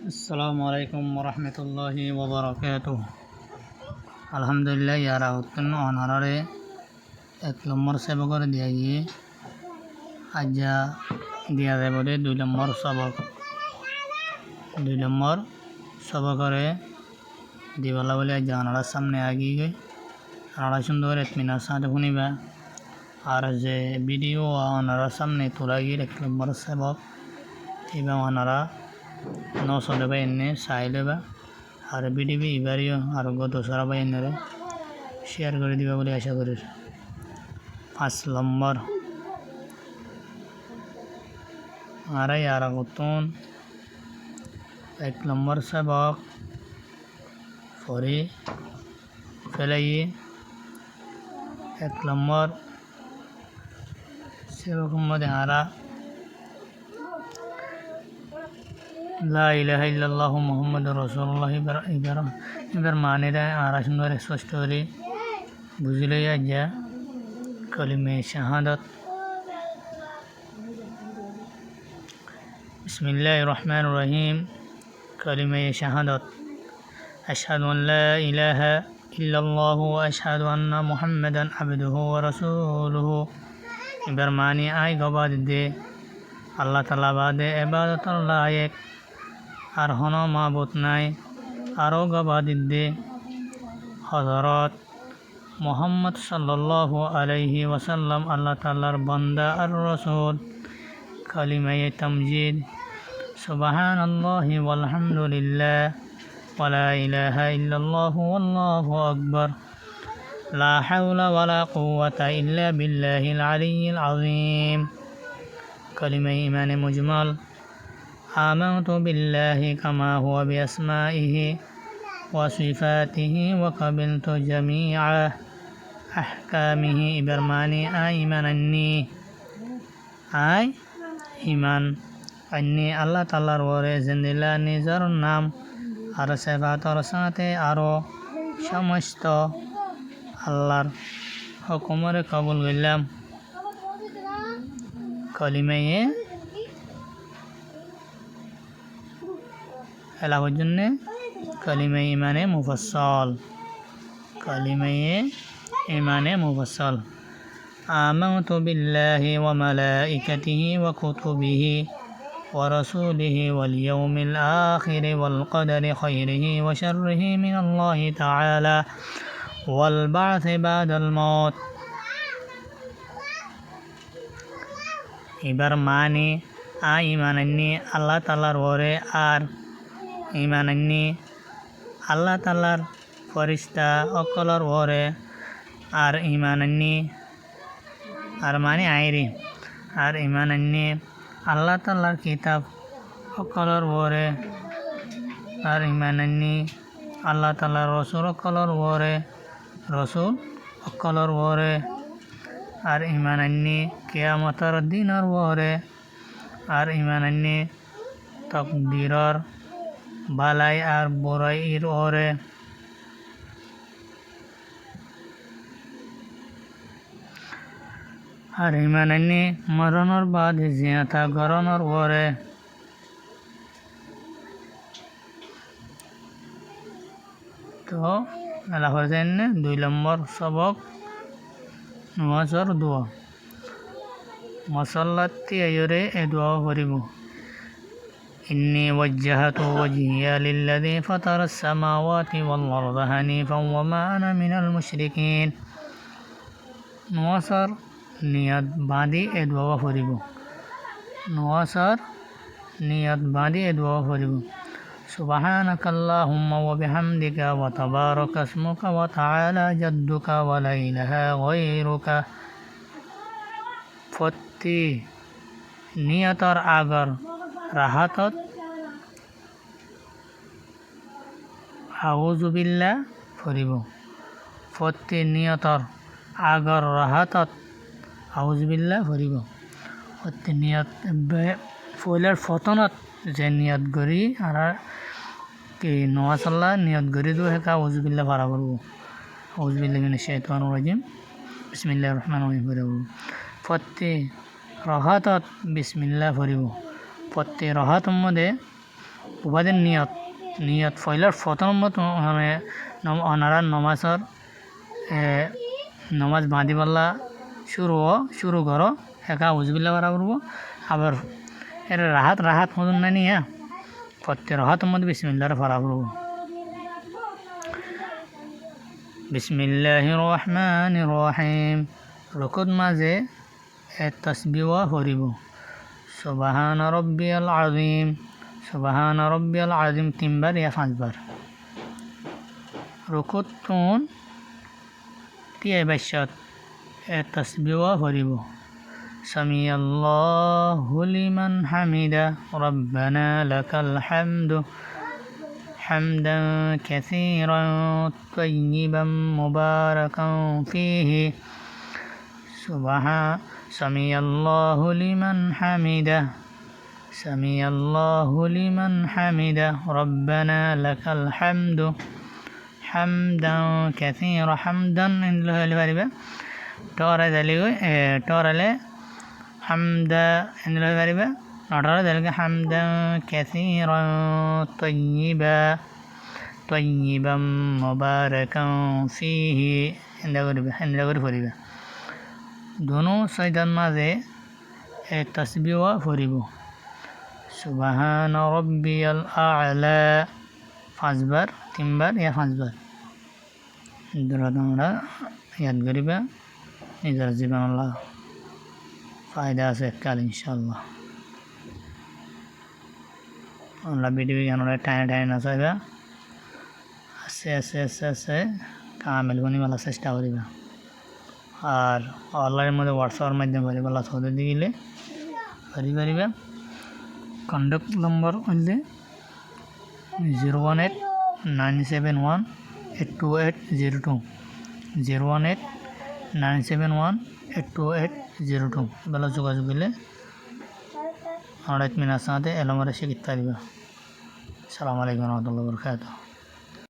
আসসালামু আলাইকুম ওরহমতুল্লাহি ওবরাকাতুহ। আলহামদুলিল্লাহ ইয়ারা হতেন অনারে 1 নম্বর সেবকর দিয়া গিয়ে আজ্জা দিয়া দেবদে 2 নম্বর সবক 2 নম্বর সবকরে দিবালা বলে আজ্জা আনারার সামনে আগিয়ে গই আনারা সুন্দর এতমিনার সাথে শুনিবা আর যে ভিডিও আনারার সামনে তোলা গিয়ে 1 নম্বর সেবক এবার আনারা নসলে বা এনে চাইলে বা আর ভিডিও এবারেও আর গত সারা বা এনে শেয়ার করে দিবা বলে আশা করি। 5 নম্বর আর ইয়ারা নতুন 1 নম্বর সেবক পরে ফেলাইয়ে 1 নম্বর সেবক মধ্যে আরা লা ইলাহা ইল্লাল্লাহু মুহাম্মাদুর রাসূলুল্লাহ এবার মানেরা আর সুন্দর স্পষ্ট করে বুঝলে যা কলিমে শাহাদাত। বিসমিল্লাহির রহমানির রহিম। কলিমে শাহাদাত আশহাদু আন লা ইলাহা ইল্লাল্লাহু ওয়া আশহাদু আন্না মুহাম্মাদান আবদুহু ওয়া রাসূলুহু। এবার মানে আই গবাদ দে আল্লাহ তাআলা বাদে ইবাদতের লায়েক আর হন মাবুদ নাই। আরও গবাদিত দে হযরত মুহাম্মদ সাল্লাল্লাহু আলাইহি ওয়াসাল্লাম আল্লাহ তাআলার বান্দা আর রাসূল। কালিমায়ে তামজিদ সুবহানাল্লাহি ওয়ালহামদুলিল্লাহ ওয়া লা ইলাহা ইল্লাল্লাহু ওয়াল্লাহু আকবার লা হাওলা ওয়া লা কুওয়াতা ইল্লা বিল্লাহিল আলিয়্যিল আযীম। কালিমায়ে ঈমানে মুজমাল آمنت بالله كما هو بأسمائه وصفاته وقبلت جميع أحكامه إبرماني إيمان أني الله تعالى وره زندلا نزار نام আর সেবাতর সাথে আরও সমস্ত আল্লাহর হুকুমরে কবুল করলাম। কলিমায়ে এলাকার জন্যে কালিমে ইমানে মুফাসসাল। কালিমে ইমানে মুফাসসাল আমানতু বিল্লাহি ওয়া মালাইকাতিহি ওয়া কুতুবিহি ওয়া রাসূলিহি ওয়াল ইয়াউমিল আখির ওয়াল কদরি খাইরিহি ওয়া শাররিহি মিনাল্লাহি তাআলা ওয়াল বা'থি বাদাল মাউত। এবার মানে ঈমানান্নি আল্লাহ তাআলার ওরে আর ঈমানান্নি আল্লাহ তাআলার ফেরেশতা অকলর ওরে আর ঈমানান্নি আর মানে আইরি আর ঈমানান্নি আল্লাহ তাআলার কিতাব অকলর ওরে আর ঈমানান্নি আল্লাহ তাআলার রাসূল অকলর ওরে রাসূল অকলর ওরে আর ঈমানান্নি কিয়ামতের দিনের ওরে আর ঈমানান্নি তাকদীরের বালাই আর বড়াইয়ের ওরে আর ঈমানান্নি মরণের বাদ জিয়াতা গরণের ওরে। তো আল্লাহ জানে 2 নম্বর সবক নামাজের দোয়া মসল্লাতি আয়রে এ দোয়া করিব। إني وجهت وجهي للذي فطر السماوات والأرض حنيفا وما أنا من المشركين। নওয়াসার নিয়ত বাঁধি এ দোয়া করিব। নওয়াসার নিয়ত বাঁধি এ দোয়া করিব। সুবহানাকা আল্লাহুম্মা ওয়া বিহামদিকা ওয়া তাবারাকা ইসমুকা ওয়া তাআলা জাদ্দুকা ওয়া লা ইলাহা গায়রুকা। প্রতি নিয়তর আগর রাহাতত আউযু বিল্লাহ পড়িব। প্রতি নিয়তর আগর রাহাতত আউযু বিল্লাহ পড়িব। প্রতি নিয়ত ফয়লার ফতনত যে নিয়ত করি আর কি নওয়াসাল্লাহ নিয়ত করি দু হেকা আউযু বিল্লাহ পারা করব। আউযু বিল্লাহি মিনাশ শাইতানির রাজিম বিসমিল্লাহির রহমানির রহিম পড়িব। প্রতি রাহাতত বিসমিল্লাহ পড়িব। প্রতি রাহাতর মধ্যে উপাধির নিয়ত ফয়লার প্রথম মানে অনারা নমাজ বাঁধি পাল্লা শুরু করো একা উজবিল্লা করা করবো আবার এর রাহাত মতন না নিয়ে প্রত্যেক রাহাতের মধ্যে বিসমিল্লাহর পড়া করবো বিসমিল্লাহির রহমানির রহিম রুকুত মাঝে তাসবিহ পড়িব সুবহান রাব্বিয়াল আযীম 3 বার ইয়া 5 বার রুকুত তুন টিয়া বাইশত তাসবিহ পড়িব সামিআল্লাহু লিমান হামিদা রব্বানা লাকাল হামদু হামদান কাসীরান তাইয়িবান মুবারাকান ফীহি সামিআল্লাহু লিমান হামিদা রব্বানা লাকাল হামদু Hamdan কাসীরা Hamdan inlay পারিবা টরালে হামদা inlay পারিবা নটরা দেলকে Hamdan কাসীরান তাইয়িবান মুবারাকান ফীহি inlay করে পড়িবা দোনো সাইদার মাঝে তাসবিহ পড়িব সুবহান রাব্বিয়াল আ'লা 5 বার 3 বার ইয়া 5 বার দুরা তোমরা ইয়াদ করিবা নিজের জীবন ফায়দা আছে কাল ইনশাআল্লাহ আমরা ভিডিও গানরে টাইনে না চাইবা আস্তে কামেল বনিবালা চেষ্টা করিবা আর অনলাইনের মধ্যে হোয়াটসঅ্যাপের মাধ্যমে পারিবা সৌদি দিলে পারিবা কন্ট্যাক্ট নম্বর হইলে 018-971-82802 018-971-82802 বেলা যোগাযোগ করলে আমরা ইতমিনার সাথে এলমরে শিখিতে পারিবা। আসসালামু আলাইকুম ওয়া রাহমাতুল্লাহি ওয়া বারাকাতুহু।